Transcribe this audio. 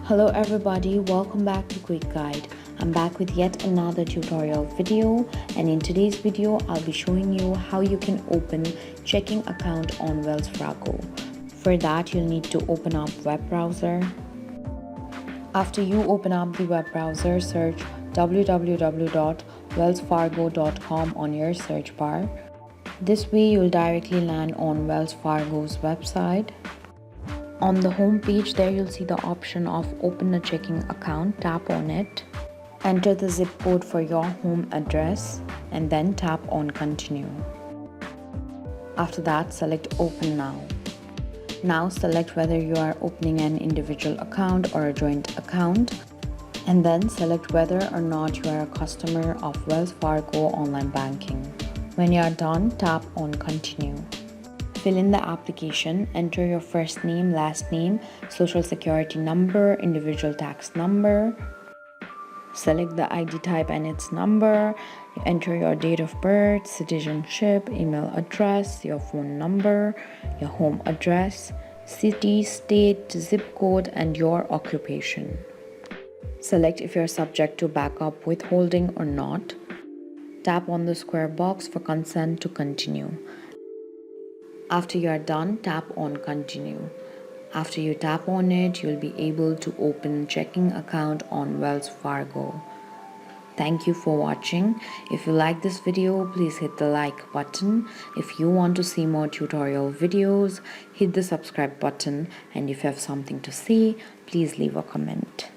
Hello everybody, welcome back to Quick Guide. I'm back with yet another tutorial video, and in today's video I'll be showing you how you can open checking account on Wells Fargo. For that you'll need to open up web browser. After you open up the web browser, search www.wellsfargo.com on your search bar. This way you'll directly land on Wells Fargo's website. On the home page there you'll see the option of open a checking account. Tap on it, enter the zip code for your home address and then tap on continue. After that select open now. Now select whether you are opening an individual account or a joint account, and then select whether or not you are a customer of Wells Fargo online banking. When you are done, tap on continue. Fill in the application, enter your first name, last name, social security number, individual tax number. Select the ID type and its number. Enter your date of birth, citizenship, email address, your phone number, your home address, city, state, zip code, and your occupation. Select if you're subject to backup withholding or not. Tap on the square box for consent to continue. After you are done, tap on continue. After you tap on it, you'll be able to open checking account on Wells Fargo. Thank you for watching. If you like this video, please hit the like button. If you want to see more tutorial videos, hit the subscribe button. And if you have something to say, please leave a comment.